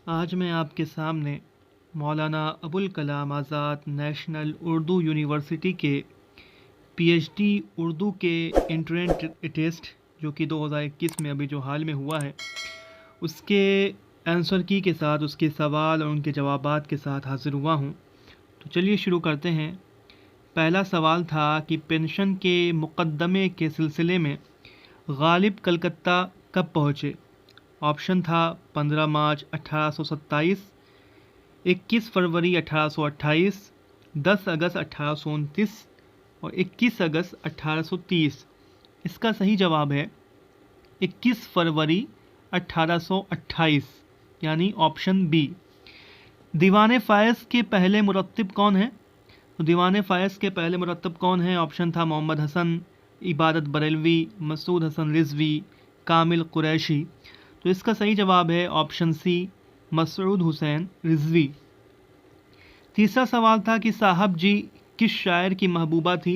आज मैं आपके सामने मौलाना अबुल कलाम आज़ाद नेशनल उर्दू यूनिवर्सिटी के पीएचडी उर्दू के एंट्रेंस टेस्ट जो कि 2021 में अभी जो हाल में हुआ है उसके आंसर की के साथ उसके सवाल और उनके जवाबात के साथ हाज़िर हुआ हूँ। तो चलिए शुरू करते हैं। पहला सवाल था कि पेंशन के मुकदमे के सिलसिले में गालिब कलकत्ता कब पहुँचे। ऑप्शन था 15 मार्च 1827, 21 फरवरी 1828, 10 अगस्त 1829 और 21 अगस्त 1830। इसका सही जवाब है 21 फरवरी 1828 यानी ऑप्शन बी। दीवान फ़ायज़ के पहले मुरत्तिब कौन हैं? तो दीवान फ़ायज़ के पहले मुरत्तिब कौन हैं? ऑप्शन था मोहम्मद हसन, इबादत बरेलवी, मसूद हसन रिजवी, कामिल कुरैशी। तो इसका सही जवाब है ऑप्शन सी, मसूद हुसैन रिजवी। तीसरा सवाल था कि साहब जी किस शायर की महबूबा थी।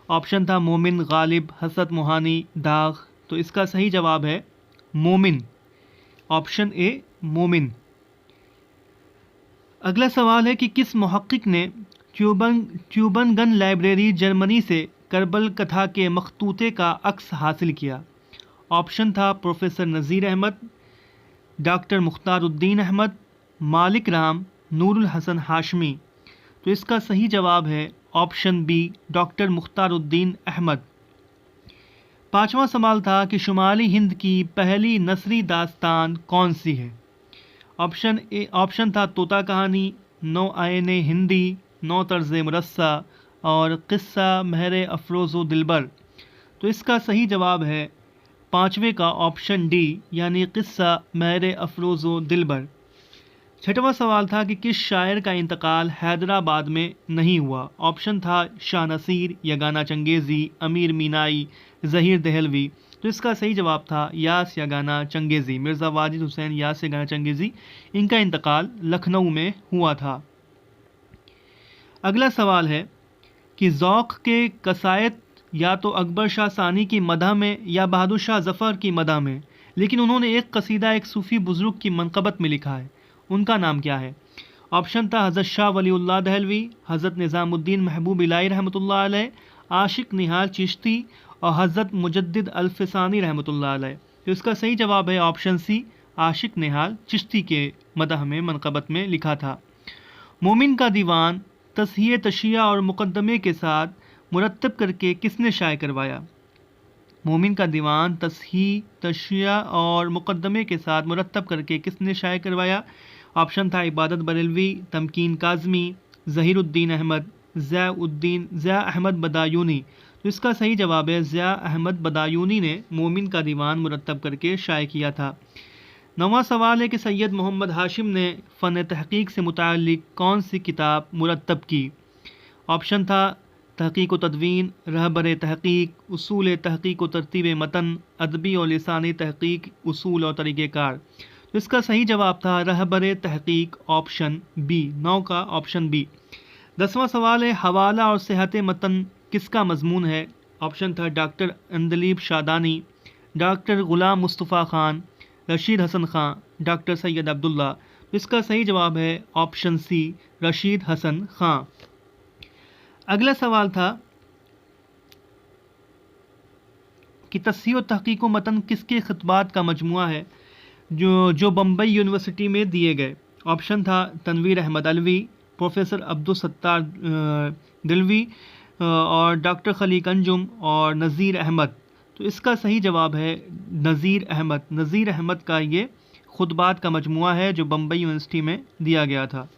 ऑप्शन था मोमिन, गालिब, हसरत मोहानी, दाग। तो इसका सही जवाब है मोमिन, ऑप्शन ए मोमिन। अगला सवाल है कि किस मुहक्किक ने ट्यूबनगन लाइब्रेरी जर्मनी से करबल कथा के मखतूते का अक्स हासिल किया। ऑप्शन था प्रोफेसर नज़ीर अहमद, डॉक्टर मुख्तारुद्दीन अहमद, मालिक राम, नूरुल हसन हाशमी। तो इसका सही जवाब है ऑप्शन बी, डॉक्टर मुख्तारुद्दीन अहमद। पांचवा सवाल था कि शुमाली हिंद की पहली नसरी दास्तान कौन सी है। ऑप्शन था तोता कहानी, नौ आयने हिंदी, नौ तर्ज मुरस्सा और किस्सा महरे अफरोज़ो दिलबर। तो इसका सही जवाब है पाँचवें का ऑप्शन डी यानी किस्सा महरे अफरोज़ो दिलबर। छठवां सवाल था कि किस शायर का इंतकाल हैदराबाद में नहीं हुआ। ऑप्शन था शाह नसीर, यगाना चंगेज़ी, अमीर मीनाई, ज़हीर दहलवी। तो इसका सही जवाब था यास यगाना चंगेज़ी, मिर्ज़ा वाजिद हुसैन यास यगाना चंगेज़ी। इनका इंतकाल लखनऊ में हुआ था। अगला सवाल है कि ज़ौक़ के कसायत या तो अकबर शाह सानी की मदह में या बहादुर शाह ज़फ़र की मदह में, लेकिन उन्होंने एक कसीदा एक सूफ़ी बुज़ुर्ग की मनक़बत में लिखा है। उनका नाम क्या है? ऑप्शन था हज़रत शाह वलीउल्लाह दहलवी, हज़रत निज़ामुद्दीन महबूब इलाही रहमतुल्लाह अलैह, आशिक निहाल चिश्ती और हज़रत मुजद्दिद अल्फ़सानी रहमतुल्लाह अलैह। तो इसका सही जवाब है ऑप्शन सी, आशिक निहाल चिश्ती के मदह में मनक़बत में लिखा था। मोमिन का दीवान तस्हीह तशिया और मुकदमे के साथ मुरत्तब करके किसने शाये करवाया। मोमिन का दीवान तस्हीह तशिया और मुकदमे के साथ मुरत्तब करके किसने शाये करवाया। ऑप्शन था इबादत बरेलवी, तमकीन काज़मी, ज़हीरुद्दीन अहमद, ज़िया अहमद बदायूनी। तो इसका सही जवाब है ज़िया अहमद बदायूनी ने मोमिन का दीवान मुरत्तब करके शाये किया था। नौवां सवाल है कि सैयद मोहम्मद हाशिम ने फ़न तहक़ीक़ से मुताल्लिक़ कौन सी किताब मुरत्तब की। ऑप्शन था तहक़ीक़ व तदवीन, रहबर तहक़ीक़, उसूल तहक़ीक़ व तरतीब मतन, अदबी और लिसानी तहक़ीक़, उसूल और तरीक़ेकार। तो इसका सही जवाब था रहबर तहक़ीक़, ऑप्शन बी, 9 का ऑप्शन बी। 10वां सवाल है हवाला और सेहत मतन किसका मजमून है। ऑप्शन था डॉक्टर अंदलीब शादानी, डॉक्टर ग़ुलाम मुस्तफ़ा ख़ान, रशीद हसन ख़ान, डॉक्टर सैयद अब्दुल्ला। तो इसका सही जवाब है ऑप्शन सी, रशीद हसन ख़ान। अगला सवाल था कि तस्हीह और तहक़ीक़ मतन किसके ख़ितबात का मजमुआ है जो बम्बई यूनिवर्सिटी में दिए गए। ऑप्शन था तनवीर अहमद अलवी, प्रोफेसर अब्दुल सत्तार दिलवी और डॉक्टर खलीक अंजुम और नज़ीर अहमद। तो इसका सही जवाब है नज़ीर अहमद। नज़ीर अहमद का ये खुतबात का मजमुआ है जो बम्बई यूनिवर्सिटी में दिया गया था।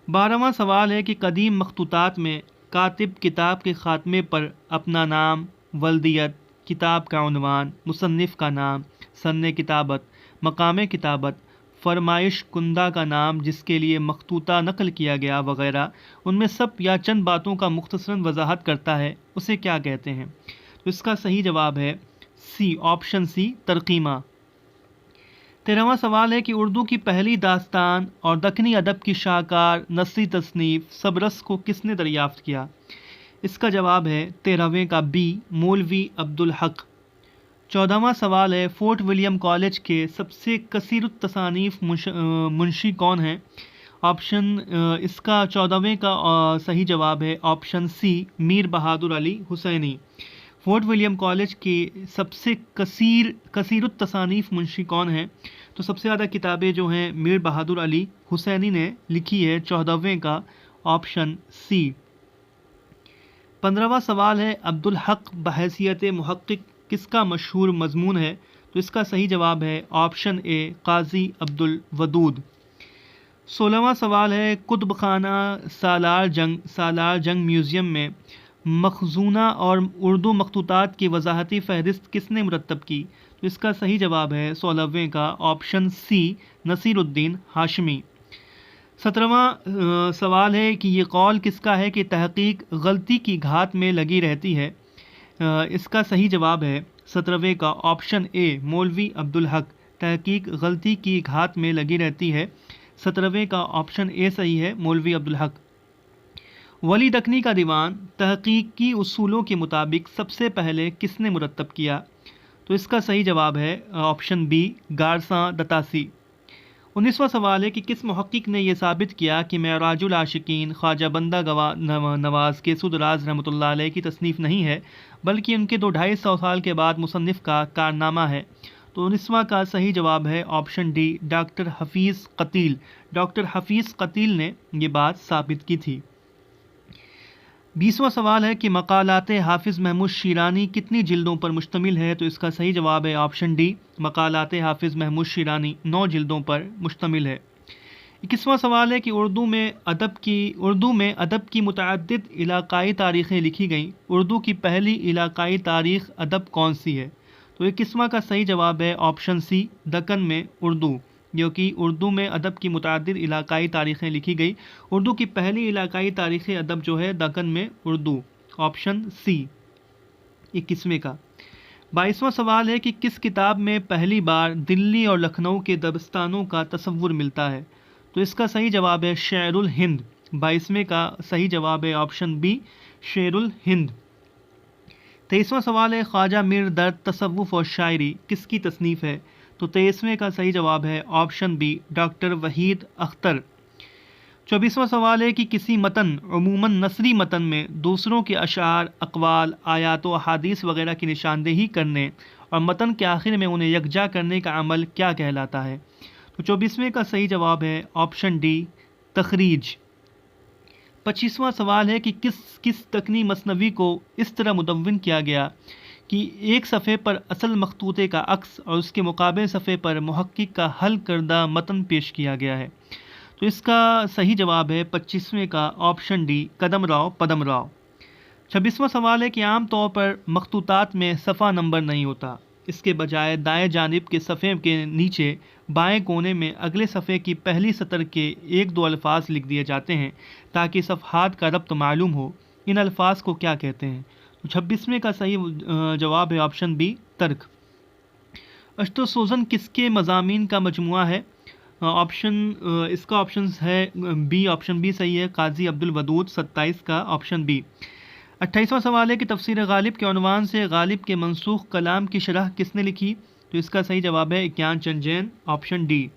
12वां सवाल है कि कदीम मखतूतात में कातिब किताब के ख़ात्मे पर अपना नाम, वल्दियत, किताब का उन्वान, मुसन्निफ़ का नाम, सन्ने किताबत, मकाम किताबत, फरमाइश कुंदा का नाम जिसके लिए मखतूता नकल किया गया वगैरह, उनमें सब या चंद बातों का मुख्तसरन वजाहत करता है, उसे क्या कहते हैं। तो इसका सही जवाब है सी, ऑप्शन सी, तरकीमा। 13वां सवाल है कि उर्दू की पहली दास्तान और दक्कनी अदब की शाहकार नसरी तसनीफ़ सबरस को किसने दरियाफ़्त किया। इसका जवाब है 13वें का बी, मौलवी अब्दुल हक। 14वां सवाल है, फोर्ट विलियम कॉलेज के सबसे कसीरुत तसानीफ मुंशी कौन है? इसका 14वें का सही जवाब है option C, Mir Bahadur Ali Husaini. Fort William College के सबसे कसीरुत तसानीफ मुंशी कौन है? तो सबसे ज़्यादा किताबें जो हैं मीर बहादुर अली हुसैनी ने लिखी है, 14वें का ऑप्शन सी। 15वां सवाल है, अब्दुल हक बहैसियत मुहक्किक किसका मशहूर मजमून है? तो इसका सही जवाब है ऑप्शन ए, काजी अब्दुल वदूद। 16वां सवाल है, कुतुब खाना सालार जंग म्यूज़ियम में मखजूना और उर्दू मखतूतात की वजाहती फ़हरिस्त किसने मुरतब की? तो इसका सही जवाब है 16वें का ऑप्शन सी, नसीरुद्दीन हाशमी। 17वां सवाल है कि ये कौल किसका है कि तहकीक गलती की घात में लगी रहती है? इसका सही जवाब है 17वें का ऑप्शन ए, मौलवी अब्दुल हक। तहकीक गलती की घात में लगी रहती है, 17वें का ऑप्शन ए सही है, मौलवी अब्दुल हक। वली दखनी का दीवान तहकीकी उसूलों के मुताबिक सबसे पहले किसने मुरतब किया? तो इसका सही जवाब है ऑप्शन बी, गारसा दतासी। 19वां सवाल है कि किस मुहक्किक ने यह साबित किया कि मेराजुल आशिकीन ख्वाजा बंदा नवाज़ के सुदराज रहमतुल्लाह अलैह की तसनीफ़ नहीं है, बल्कि उनके 2-250 साल के बाद मुसन्निफ़ का कारनामा है? तो 19वां का सही जवाब है option D, doctor Hafeez Qateel. Doctor Hafeez Qateel ने ये बात साबित की थी। 20वां सवाल है कि मकालाते हाफिज़ महमूद शिरानी कितनी जिल्दों पर मुश्तमिल है? तो इसका सही जवाब है ऑप्शन डी, मकालाते हाफिज़ महमूद शिरानी 9 जिल्दों पर मुश्तमिल है। 21वां सवाल है कि उर्दू में अदब की मुतअद्दिद इलाक़ाई तारीख़ें लिखी गईं। उर्दू की पहली इलाक़ाई तारीख़ अदब कौन सी है? तो 21वां का सही जवाब है ऑप्शन सी, दक्कन में उर्दू, जो कि उर्दू में अदब की मुतअद्दिद इलाक़ाई तारीख़ें लिखी गई। उर्दू की पहली इलाक़ाई तारीख़ अदब जो है दक्कन में उर्दू, ऑप्शन सी 21वें का। 22वां सवाल है कि किस किताब में पहली बार दिल्ली और लखनऊ के दबस्तानों का तस्वुर मिलता है? तो इसका सही जवाब है शेरुल हिंद। 22वें का सही जवाब है ऑप्शन बी, शेरुल हिंद। 23वां सवाल है, ख्वाजा मीर दर्द तसव्वुफ़ और शायरी किसकी तसनीफ़ है? तो 23वें का सही जवाब है option B, doctor Waheed Akhtar. 24वां सवाल है कि किसी मतन, अमूमन नसरी मतन में दूसरों के अशार, अक़वाल, आयात व अहादीस वगैरह की निशानदेही करने और मतन के आखिर में उन्हें यकजा करने का अमल क्या कहलाता है? तो 24वें का सही जवाब है ऑप्शन डी, तखरीज। 25वां सवाल है कि किस तकनी मसनवी को इस तरह मुदव्विन किया गया कि एक सफ़े पर असल मखतूते का अक्स और उसके मुकाबले सफ़े पर मुहक्किक का हल करदा मतन पेश किया गया है? तो इसका सही जवाब है 25वें का ऑप्शन डी, कदम राव पदम राव। 26वां सवाल है कि आम तौर पर मखतूतात में सफ़ा नंबर नहीं होता, इसके बजाय दाएं जानिब के सफ़े के नीचे बाएं कोने में अगले सफ़े की पहली सतर के 1-2 अल्फाज लिख दिए जाते हैं ताकि सफ़हात का रब्त मालूम हो। इन अल्फाज को क्या कहते हैं? तो 26वें का सही जवाब है ऑप्शन बी, तर्क। अश्तो सोज़न किसके मज़ामीन का मजमुआ है? इसका ऑप्शन है बी, ऑप्शन बी सही है, काजी अब्दुल वदूद। 27 का ऑप्शन बी। 28वां सवाल है कि तफसीर गालिब के उन्वान से गालिब के मनसूख कलाम की शरह किसने लिखी? तो इसका सही जवाब है ज्ञानचंद जैन, ऑप्शन डी।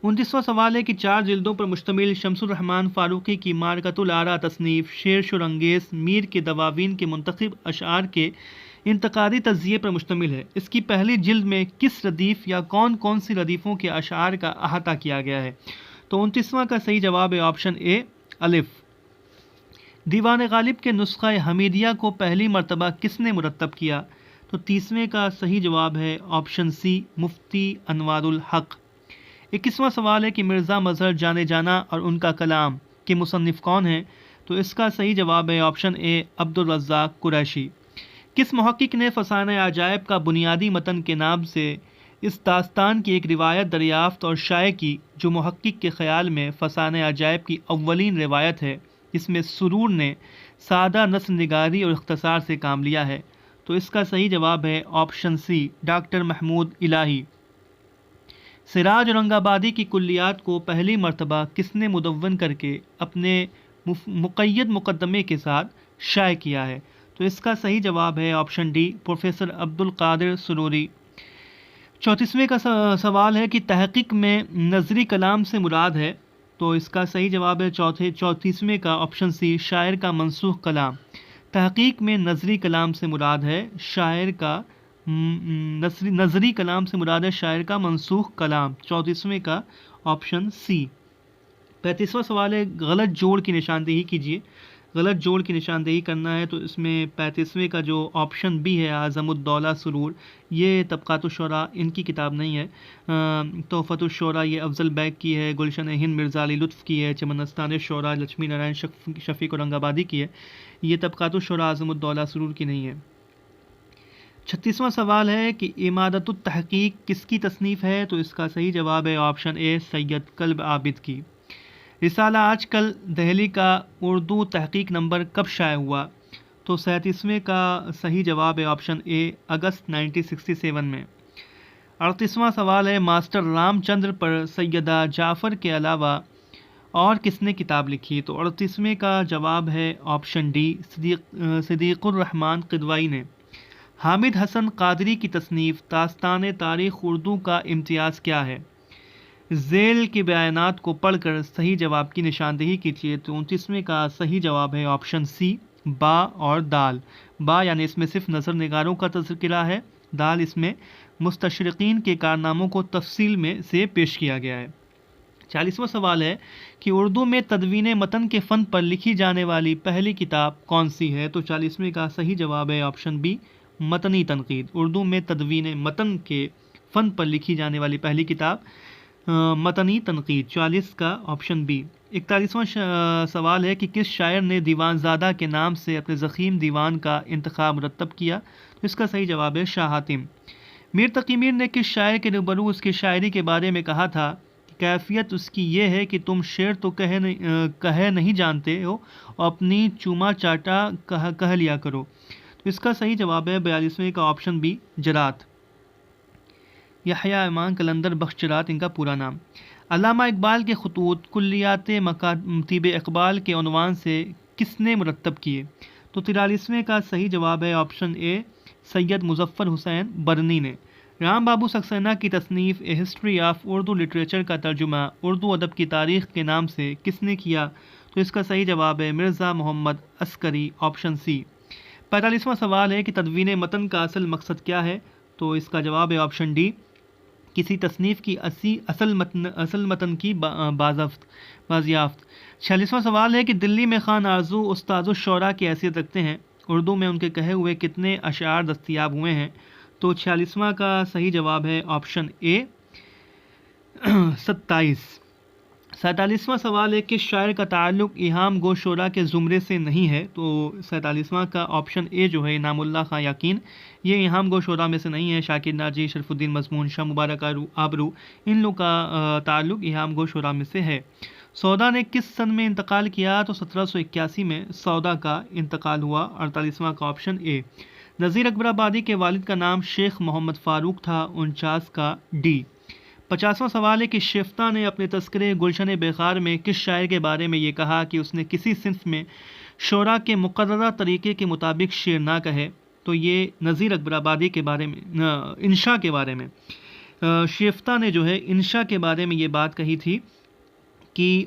29वां सवाल है कि 4 जिल्दों पर मुश्तमिल शमसुर रहमान फारूकी की मारकतुल आरा तसनीफ़ शेर शुरंगेज़ मीर के दवावीन के मुंतखब अशार के इंतकादी तज़िये पर मुश्तमिल है। इसकी पहली जिल्द में किस रदीफ़ या कौन कौन सी रदीफ़ों के अशार का अहाता किया गया है? तो 29वां का सही जवाब है ऑप्शन ए, अलिफ। दीवान गालिब के नुस्ख़ा हमीदिया को पहली मरतबा किसने मुरतब किया? तो 30वें का सही जवाब है ऑप्शन सी, मुफ्ती अनवारुल हक। 21वां सवाल है कि मिर्ज़ा मज़हर जाने जाना और उनका कलाम के मुसन्निफ़ कौन हैं? तो इसका सही जवाब है ऑप्शन ए, अब्दुल रज़्ज़ाक़ कुरैशी। किस मुहक्किक ने फ़साने अजायब का बुनियादी मतन के नाम से इस दास्तान की एक रिवायत दरियाफ़्त और शाये की, जो मुहक्किक के ख़याल में फ़साने अजायब की अव्वलीन रिवायत है, इसमें सुरूर ने सादा नस्र निगारी और इख्तिसार से काम लिया है? तो इसका सही जवाब है ऑप्शन सी, डॉक्टर महमूद इलाही। सिराज औरंगाबादी की कुल्लियात को पहली मरतबा किसने मुदव्वन करके अपने मुक़य्यद मुक़द्दमे के साथ शाये किया है? तो इसका सही जवाब है option D, professor Abdul Qadir Saroori. 34वें का सवाल है कि तहकीक में नजरी कलाम से मुराद है, तो इसका सही जवाब है 34वें का ऑप्शन सी, शायर का मनसूख कलाम। तहकीक में नजरी कलाम से मुराद है शायर का नजरी कलाम से मुराद है शायर का मनसूख कलाम। 34वें का ऑप्शन सी। 35वां सवाल है गलत जोड़ की निशानदेही कीजिए। गलत जोड़ की निशानदेही करना है तो इसमें 35वें का जो ऑप्शन बी है आज़मुद्दौला सुरूर, ये तबक़ातुश्शुरा इनकी किताब नहीं है। तोहफ़तुश्शुरा ये अफजल बैग की है, गुलशन हिंद मिर्ज़ा अली लुत्फ़ की है, चमनस्तान शुरा लक्ष्मी नारायण शफ़ीक औरंगाबादी की है। ये तबक़ातुश्शुरा आज़मुद्दौला सुरूर की नहीं है। 36वां सवाल है कि इमादतुत तहक़ीक़ किसकी तसनीफ़ है, तो इसका सही जवाब है ऑप्शन ए, सैयद कल्ब आबिद की। रिसाला आजकल दहली का उर्दू तहक़ीक़ नंबर कब शाया हुआ, तो 37वें का सही जवाब है ऑप्शन ए, अगस्त 1967 में। 38वां सवाल है मास्टर रामचंद्र पर सैयदा जाफ़र के अलावा और किसने किताब लिखी, तो 38वें का जवाब है ऑप्शन डी, सिद्दीक़ुर रहमान क़िदवाई ने। हामिद हसन क़ादरी की तसनीफ़ दास्तान तारीख़ उर्दू का इम्तियाज़ क्या है। झेल के बयानात को पढ़कर सही जवाब की निशानदेही कीजिए, तो 29वें का सही जवाब है ऑप्शन सी, बा और दाल। बा यानी इसमें सिर्फ नज़र निगारों का तज़किरा है, दाल इसमें मुस्तशरिकीन के कारनामों को तफसील में से पेश किया गया है। 40वां सवाल है कि उर्दू में तदवीन मतन के फ़न पर लिखी जाने वाली पहली किताब कौन सी है, तो 40वें का सही जवाब है ऑप्शन बी, मतनी तनकीद। उर्दू में तदवीन मतन के फ़न पर लिखी जाने वाली पहली किताब मतनी तनकीद। 40 का ऑप्शन बी। 41वां सवाल है कि किस शायर ने दीवानज़ादा के नाम से अपने ज़ख़ीम दीवान का इंतखाब मुरतब किया, तो इसका सही जवाब है शाह हातिम। मीर तकी मीर ने किस शायर के रूबरू उसकी शायरी के बारे में कहा था कि कैफियत उसकी ये है कि तुम शेर तो कह नहीं जानते हो, अपनी चूमा चाटा कह लिया करो, तो इसका सही जवाब है 42वें का ऑप्शन बी, जरात। यहया इमाम कलंदर बख्श जरात इनका पूरा नाम। अल्लामा इकबाल के खतूत कुल्लियात मकातिब इकबाल के उन्वान से किसने मुरतब किए, तो 43वें का सही जवाब है ऑप्शन ए, सैयद मुज़फ़्फ़र हुसैन बरनी ने। राम बाबू सक्सेना की तसनीफ़ ए हिस्ट्री ऑफ उर्दू लिटरेचर का तर्जुमा उर्दू अदब की तारीख़ के नाम से किसने किया, तो इसका सही जवाब है मिर्ज़ा मोहम्मद अस्करी, ऑप्शन सी। 45वां सवाल है कि तदवीन मतन का असल मकसद क्या है, तो इसका जवाब है ऑप्शन डी, किसी तसनीफ़ की असल मतन की बाज़ियाफ़्त। 46वां सवाल है कि दिल्ली में खान आरज़ू उस्तादुश्शौरा की हैसियत रखते हैं, उर्दू में उनके कहे हुए कितने अशआर दस्तयाब हुए हैं, तो 46वां का सही जवाब है ऑप्शन ए, 27। 47वां सवाल है कि शायर का ताल्लुक़ इहाम गो शोरा के ज़ुमरे से नहीं है, तो 47वां का ऑप्शन ए जो है इनामुल्लाह खां याकीन, ये इहाम गो शोरा में से नहीं है। शाकिर नाजी, शरफुद्दीन मज़मून, शाह मुबारक आबरू इन लोग का ताल्लुक़ इहाम गो शोरा में से है। सौदा ने किस सन में इंतकाल किया, तो 1781 में सौदा का इंतकाल हुआ। 48वां का ऑप्शन ए। नज़ीर अकबराबादी के वालिद का नाम शेख मोहम्मद फ़ारूक था। 49 का डी। 50वां सवाल है कि शिफ्ता ने अपने तस्करे गुलशन बेखार में किस शायर के बारे में ये कहा कि उसने किसी सिंफ में शोरा के मुकर्ररा तरीके के मुताबिक शेर ना कहे, तो ये नज़ीर अकबराबादी के बारे में इंशा के बारे में शिफ्ता ने जो है इंशा के बारे में ये बात कही थी कि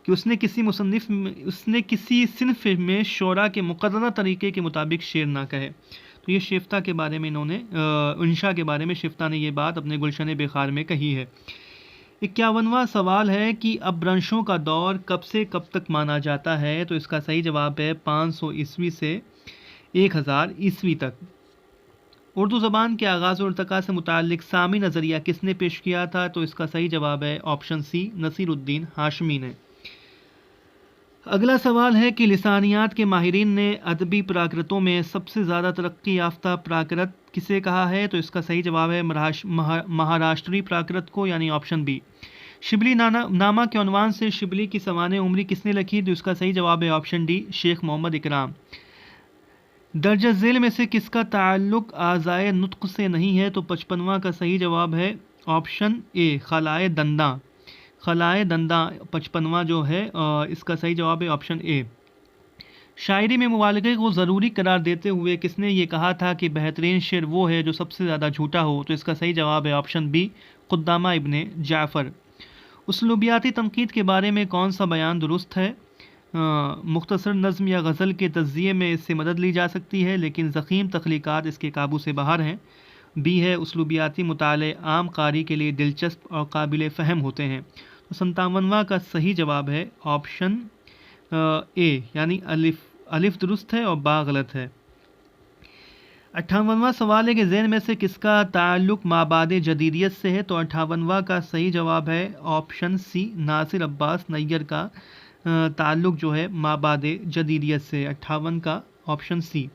उसने किसी सिंफ में शोरा के मुकर्ररा तरीके के मुताबिक शेर ना कहे, तो ये शिफ्ता के बारे में इन्होंने इंशा के बारे में शिफ्ता ने ये बात अपने गुलशन बेखार में कही है। 51वां सवाल है कि अपभ्रंशों का दौर कब से कब तक माना जाता है, तो इसका सही जवाब है 500 ईस्वी से 1000 ईस्वी तक। उर्दू ज़बान के आगाज़ और इर्तिक़ा से मुताल्लिक़ सामी नज़रिया किसने पेश किया था, तो इसका सही जवाब है ऑप्शन सी, नसीरुद्दीन हाशमी ने। अगला सवाल है कि लिसानियात के माहिरीन ने अदबी प्राकृतों में सबसे ज़्यादा तरक्की याफ्ता प्राकृत किसे कहा है, तो इसका सही जवाब है महाराष्ट्री प्राकृत को, यानी ऑप्शन बी। शिबली नामा के उन्वान से शिबली की सवाने उम्री किसने लिखी, तो इसका सही जवाब है ऑप्शन डी, शेख मोहम्मद इकराम। दर्जा झेल में से किसका ताल्लुक़ आज़ाए नुत्क़ से नहीं है, तो 55वां का सही जवाब है ऑप्शन ए, खलाए दंदा। खलाए दंदा 55वां जो है इसका सही जवाब है ऑप्शन ए। शायरी में मुबालगे को ज़रूरी करार देते हुए किसने ये कहा था कि बेहतरीन शेर वो है जो सबसे ज़्यादा झूठा हो? तो इसका सही जवाब है ऑप्शन बी, खुद्दामा इब्ने जाफ़र। उसलूबियाती तनकीद के बारे में कौन सा बयान दुरुस्त है? मुख्तसर नज़्म या गज़ल के तज़्ज़िये में इससे मदद ली जा सकती है, लेकिन ज़ख़ीम तख्लीक़ात इसके काबू से बाहर हैं। बी है, उसलूबियाती मुताले आम कारी के लिए दिलचस्प और काबिल फ़हम होते हैं। तो 57वां का सही जवाब है ऑप्शन ए, यानी अलिफ। अलिफ दुरुस्त है और बा गलत है। 58वां सवाल है कि ज़ेन में से किसका ताल्लुक़ माबाद जदीदियत से है? तो 58वां का सही जवाब है ऑप्शन सी, नासिर अब्बास नैयर का ताल्लुक़ जो है माबाद जदीदियत से। 58 का ऑप्शन सी।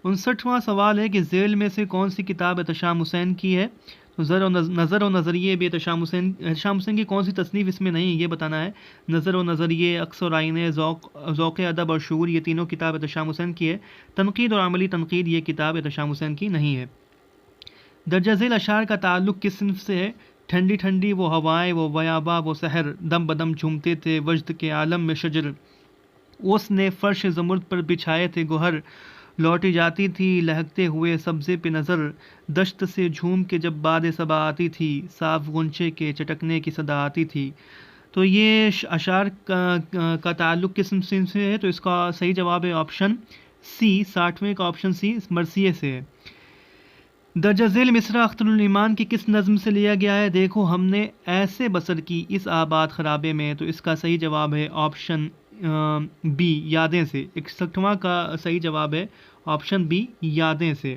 59वां सवाल है कि ज़ेल में से कौन सी किताब एहतशाम हुसैन की है? तो नज़र और नज़रिए भी एहतशाम हुसैन की कौन सी तसनीफ़ इसमें नहीं है, ये बताना है। नज़र और नज़रिए, अक्स और आईने, ज़ौक़ अदब और शूर, ये तीनों किताब एहतशाम हुसैन की है। तनक़ीद और अमली तनक़ीद ये किताब एहतशाम हुसैन की नहीं है। दर्जा ज़ेल अशार का ताल्लुक़ किस सिन्फ़ से है? ठंडी ठंडी वो हवाएं, वो बयाबा, वो सहर, दम बदम झूमते थे वजद के आलम में शजर, उसने फ़र्श ज़मुर्द पर बिछाए थे गोहर, लौटी जाती थी लहकते हुए सब्ज़े पे नज़र, दश्त से झूम के जब बाद सबा आती थी, साफ गुंचे के चटकने की सदा आती थी। तो ये अशार का ताल्लुक़ किस सिन्फ़ से है? तो इसका सही जवाब है ऑप्शन सी, 60वें का ऑप्शन सी, मरसिए से है। दर्जा झेल मिसरा अख्तरुल ईमान की किस नज़्म से लिया गया है? देखो हमने ऐसे बसर की इस आबाद ख़राबे में। तो इसका सही जवाब है ऑप्शन बी, यादें से। 61वां का सही जवाब है ऑप्शन बी, यादें से।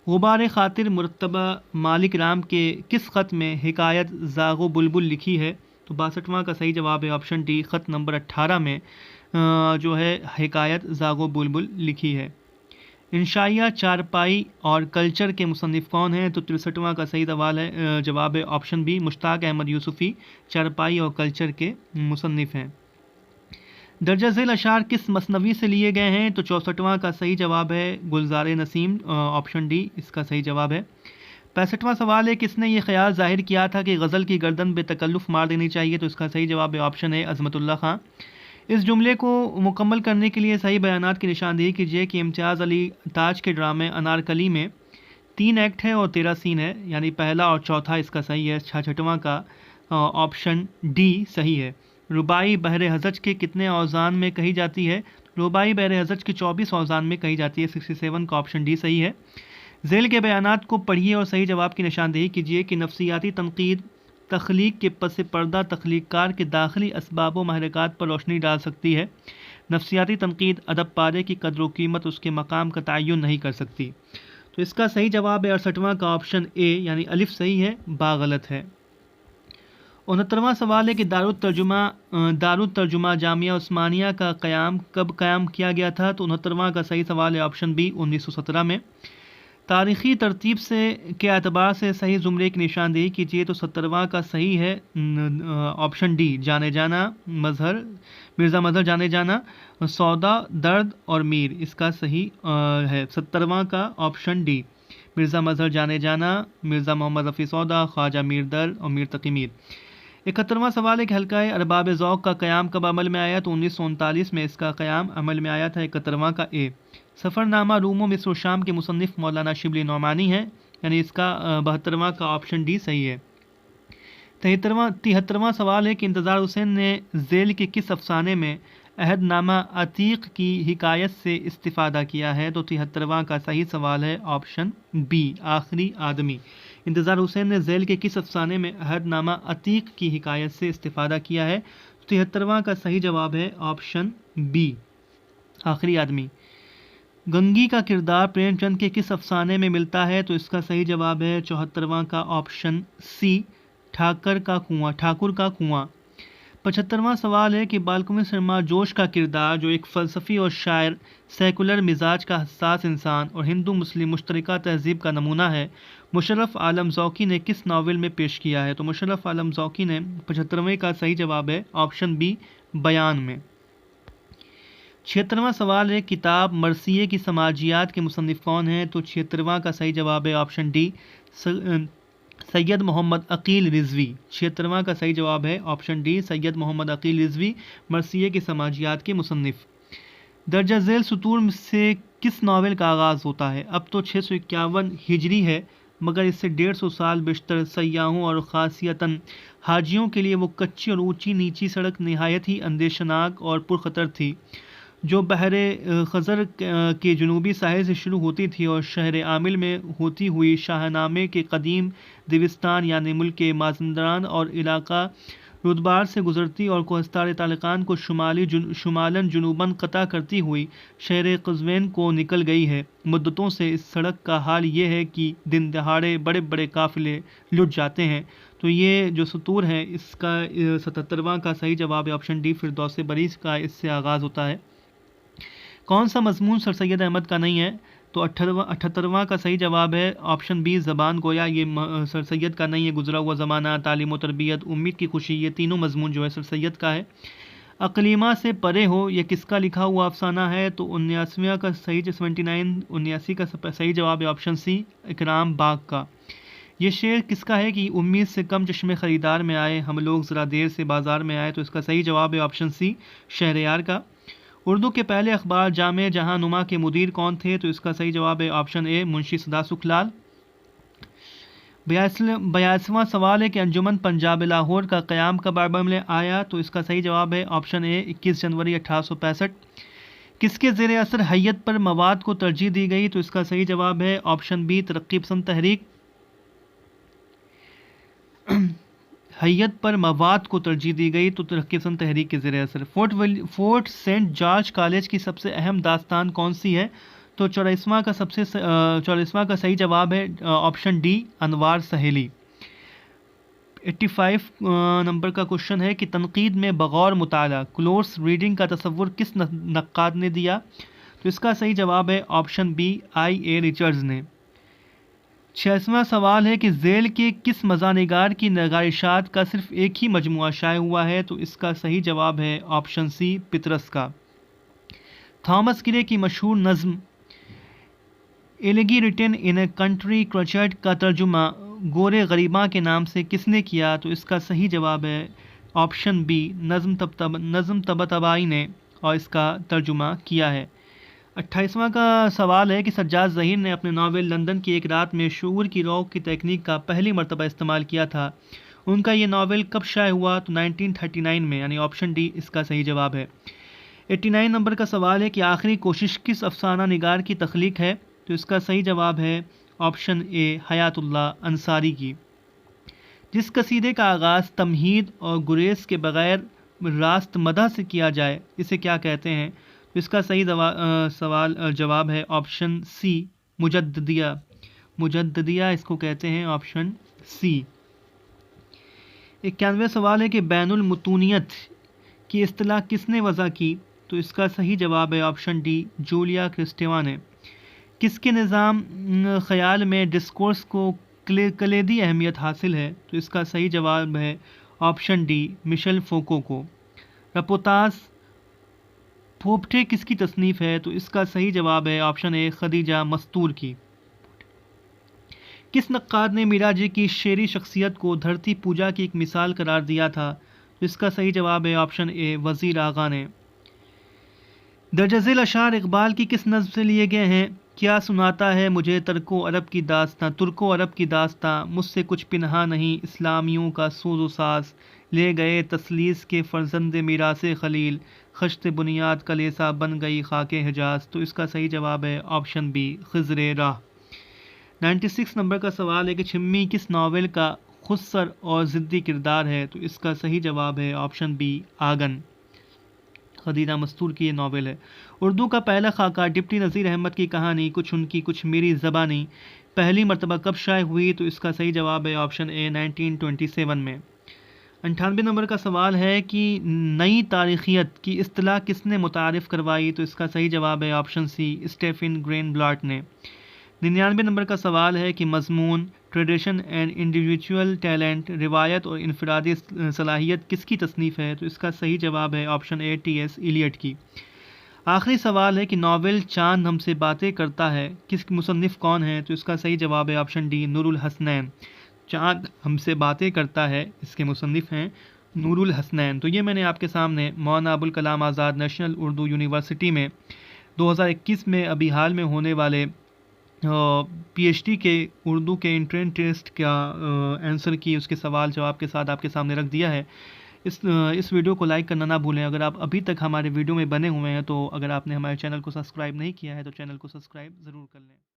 गुबार ख़ातिर मुरतबा मालिक राम के किस ख़त में हिकायत ज़ागो बुलबुल लिखी है? तो 62वां का सही जवाब है ऑप्शन डी, ख़त नंबर 18 में जो है हिकायत ज़ागो बुलबुल लिखी है। इंशाइया, चारपाई और कल्चर के मुसन्निफ़ कौन हैं? तो 63वां का सही जवाब है ऑप्शन बी, मुश्ताक अहमद यूसुफ़ी चारपाई और कल्चर के मुसन्निफ़ हैं। दर्जा झेल अशार किस मसनवी से लिए गए हैं? तो 64वां का सही जवाब है गुलजार नसीम, ऑप्शन डी इसका सही जवाब है। 65वां सवाल है किसने ये ख्याल जाहिर किया था कि गज़ल की गर्दन बेतकल्लुफ़ मार देनी चाहिए? तो इसका सही जवाब है ऑप्शन ए, अज़मतुल्लाह खां। इस जुमले को मुकम्मल करने के लिए सही बयानात की निशानदेही कीजिए कि इम्तियाज़ अली ताज के ड्रामे अनारकली में 3 एक्ट है और 13 सीन है, यानी पहला और चौथा इसका सही है। 66वां का ऑप्शन डी सही है। रुबाई बहरे हज़ज के कितने औज़ान में कही जाती है? रुबाई बहरे हज़ज के 24 औज़ान में कही जाती है। 67 का ऑप्शन डी सही है। झेल के बयानात को पढ़िए और सही जवाब की निशानदेही कीजिए कि नफ्सियाती तनकीद तख्लीक के पस पर्दा तख्लीककार के दाखिली असबाब व महरक़ात पर रोशनी डाल सकती है। नफ्सियाती तनकीद अदब पारे की कदर व कीमत उसके मकाम का तयन नहीं कर सकती। तो इसका सही जवाब है 68वां का ऑप्शन ए, यानी अलिफ सही है, बा गलत है। 69वां सवाल है कि दारुत तर्जुमा जामिया उस्मानिया का कब क़याम किया गया था? तो 69वां का सही सवाल है ऑप्शन बी, 1917 में। तारीख़ी तरतीब से के अतबार से सही ज़ुमरे की निशानदेही कीजिए। तो 70वां का सही है ऑप्शन डी, जाने जाना मज़हर, मिर्ज़ा मज़हर जाने जाना, सौदा, दर्द और मीर, इसका सही है 70वां का ऑप्शन डी, मिर्ज़ा मज़हर जाने जाना, मिर्ज़ा मोहम्मद रफ़ी सौदा, ख्वाजा मीर दर्द और मीर तकी मीर। 71वां सवाल है कि हल्का अरबाब ज़ौक़ का क़याम कब अमल में आया? तो 1939 में इसका क़याम अमल में आया था। 71वां का ए। सफ़रनामा रूम मिस्र व शाम के मुसन्निफ़ मौलाना शिबली नौमानी हैं, यानी इसका 72वां का ऑप्शन डी सही है। 73वां सवाल है कि इंतज़ार हुसैन ने ज़ेल के किस अफसाने में अहदनामा अतीक की हिकायत से इस्तिफ़ादा किया है? तो 73वां का सही सवाल है ऑप्शन बी, आखिरी आदमी। इंतज़ार हुसैन ने ज़ेल के किस अफसाने में अहदनामा अतीक की हिकायत से इस्तिफ़ादा किया है? 73वां का सही जवाब है ऑप्शन बी, आखिरी आदमी। गंगी का किरदार प्रेमचंद के किस अफसाने में मिलता है? तो इसका सही जवाब है 74वां का ऑप्शन सी, ठाकुर का कुआं। 75वां सवाल है कि बालकुमार शर्मा जोश का किरदार, जो एक फ़लसफ़ी और शायर, सेकुलर मिजाज का हसास इंसान और हिंदू मुस्लिम मुश्तरका तहज़ीब का नमूना है, मुशर्रफ आलम ज़ौकी ने किस नावल में पेश किया है? तो मुशर्रफ आलम ज़ौकी ने 75वें का सही जवाब है ऑप्शन बी, बयान में। 76वां सवाल है किताब मरसिए की समाजियात के मुसन्निफ़ कौन हैं? तो 76वां का सही जवाब है ऑप्शन डी, सैयद मोहम्मद अकील रिजवी। 76वां का सही जवाब है ऑप्शन डी, सैयद मोहम्मद अकील रिजवी, मरसिए की समाजियात के मुसन्निफ़। दर्जा झेल सतूर से किस नावल का आगाज़ होता है? अब तो 651 हिजरी है, मगर इससे 150 साल बेशतर सयाहों और ख़ासियतन हाजियों के लिए वो कच्ची और ऊंची नीची सड़क नहायत ही अंदेशनाक और पुरखतर थी, जो बहरे खज़र के जनूबी साहिल से शुरू होती थी और शहर आमिल में होती हुई शाहनामे के कदीम दिविस्तान यानी मुल्क के माजंदारान और इलाका रुदबार से गुजरती और कोहस्तार तालिकान को शुमालन जुनूबन कता करती हुई शहर कज़वेन को निकल गई है। मुद्दतों से इस सड़क का हाल ये है कि दिन दहाड़े बड़े बड़े काफ़िले लुट जाते हैं। तो ये जो सतूर है इसका 77वां का सही जवाब है ऑप्शन डी, फिरदौस बरीस का इससे आगाज़ होता है। कौन सा मजमून सर सैयद अहमद का नहीं है? तो 78वां का सही जवाब है ऑप्शन बी, ज़बान गोया। ये सर सैयद का नहीं है। गुजरा हुआ ज़माना, तालीम व तरबियत, उम्मीद की खुशी, ये तीनों मजमून जो है सर सैयद का है। अकलीमा से परे हो ये किसका लिखा हुआ अफसाना है? तो 79वां का सही 79 का सही जवाब है ऑप्शन सी, इकराम बाग का। ये शेर किसका है कि उम्मीद से कम चश्मे ख़रीदार में आए, हम लोग ज़रा देर से बाज़ार में आए? तो इसका सही जवाब है ऑप्शन सी, शहरयार का। उर्दू के पहले अखबार जामे जहां नुमा के मुदीर कौन थे? तो इसका सही जवाब है ऑप्शन ए, मुंशी सदा सुखलाल। 82वां सवाल है कि अंजुमन पंजाब लाहौर का क़याम कब अमल में आया? तो इसका सही जवाब है ऑप्शन ए, 21 जनवरी 1865। किसके ज़ेर असर हैयत पर मवाद को तरजीह दी गई? तो इसका सही जवाब है ऑप्शन बी, तरक्की पसंद तहरीक। हैयत पर मवाद को तरजीह दी गई तो तरक्की पसंद तहरीक के ज़रिए असर। फोर्ट सेंट जॉर्ज कॉलेज की सबसे अहम दास्तान कौन सी है? तो 44वां का सही जवाब है ऑप्शन डी, अनवार सहेली। 85 नंबर का क्वेश्चन है कि तनकीद में बगौर मुताला क्लोज रीडिंग का तसव्वुर किस नक्काद ने दिया? तो इसका सही जवाब है ऑप्शन बी, I.A. रिचर्ड्स ने। 86वां सवाल है कि झेल के किस मज़ानिगार की नगारिशात का सिर्फ एक ही मजमुआ शाये हुआ है? तो इसका सही जवाब है ऑप्शन सी, पितरस का। थॉमस किरे की मशहूर नज़्म एलिगी रिटन इन ए कंट्री क्रचर्ड का तर्जुमा गोरे गरीबा के नाम से किसने किया? तो इसका सही जवाब है ऑप्शन बी, नज़्म तबतबाई ने और इसका तर्जुमा किया है। 28वां का सवाल है कि सज्जाद ज़हीर ने अपने नावल लंदन की एक रात में शऊर की रौक की तकनीक का पहली मरतबा इस्तेमाल किया था। उनका ये नावल कब शाये हुआ? तो 1939 में, यानी ऑप्शन डी इसका सही जवाब है। 89 नंबर का सवाल है कि आखिरी कोशिश किस अफसाना निगार की तख्लीक है? तो इसका सही जवाब है ऑप्शन ए, हयातुल्लाह अंसारी की। जिस कसीदे का आगाज़ तमहीद और गुरेज के बग़ैर रास्त मदह से किया जाए इसे क्या कहते हैं? तो इसका सही जवाब है ऑप्शन सी, मुजद्दिया। मुजद्दिया इसको कहते हैं, ऑप्शन सी। 91वां सवाल है कि बैनुल मुतूनियत की इस्तिलाह किसने वज़ा की? तो इसका सही जवाब है ऑप्शन डी, जूलिया क्रिस्टेवा ने। किसके निज़ाम ख़याल में डिस्कोर्स को कलीदी अहमियत हासिल है? तो इसका सही जवाब है ऑप्शन डी, मिशेल फोको को। रपोतास पोपटे किसकी तसनीफ़ है? तो इसका सही जवाब है ऑप्शन ए, खदीजा मस्तूर की। किस नक्काद ने मीरा जी की शेरी शख्सियत को धरती पूजा की एक मिसाल करार दिया था? तो इसका सही जवाब है ऑप्शन ए, वज़ीर आगा ने। दर्जज़ेल अशार इकबाल की किस नज़्म से लिए गए हैं? क्या सुनाता है मुझे तुर्को अरब की दास्तां, मुझसे कुछ पिनहा नहीं, इस्लामियों का सोज़ो साज, ले गए तसलीस के फ़र्जंद मीरासे खलील, खश्त बुनियाद कलेसा बन गई खाके हिजाज। तो इसका सही जवाब है ऑप्शन बी, खिज़्रे राह। 96 नंबर का सवाल है कि छिम्मी किस नावल का खुस्सर और ज़िद्दी किरदार है? तो इसका सही जवाब है ऑप्शन बी, आगन। खदीजा मस्तूर की ये नावल है। उर्दू का पहला खाका डिप्टी नज़ीर अहमद की कहानी कुछ उनकी कुछ मेरी ज़बानी पहली मरतबा कब शाये हुई? तो इसका सही जवाब है ऑप्शन ए, 1927 में। 98 नंबर का सवाल है कि नई तारीखियत की इस्तिलाह किसने मुतारिफ़ करवाई? तो इसका सही जवाब है ऑप्शन सी, स्टेफन ग्रेनब्लाट ने। 99 नंबर का सवाल है कि मजमून ट्रेडिशन एंड इंडिविजुअल टैलेंट, रिवायत और इनफरादी सलाहियत किसकी तसनीफ़ है? तो इसका सही जवाब है ऑप्शन ए, T.S. इलियट की। आखिरी सवाल है कि नावल चांद हमसे बातें करता है किस मुसन्निफ़ कौन है? तो इसका सही जवाब है ऑप्शन डी, नूरुल हसनैन। चांद हमसे बातें करता है इसके मुसन्निफ़ हैं नूरुल हसनैन। तो ये मैंने आपके सामने मौलाना अबुल कलाम आज़ाद नेशनल उर्दू यूनिवर्सिटी में 2021 में अभी हाल में होने वाले पीएचडी के उर्दू के एंट्रेंस टेस्ट का आंसर की उसके सवाल जवाब के साथ आपके सामने रख दिया है। इस वीडियो को लाइक करना ना भूलें। अगर आप अभी तक हमारे वीडियो में बने हुए हैं तो अगर आपने हमारे चैनल को सब्सक्राइब नहीं किया है तो चैनल को सब्सक्राइब ज़रूर कर लें।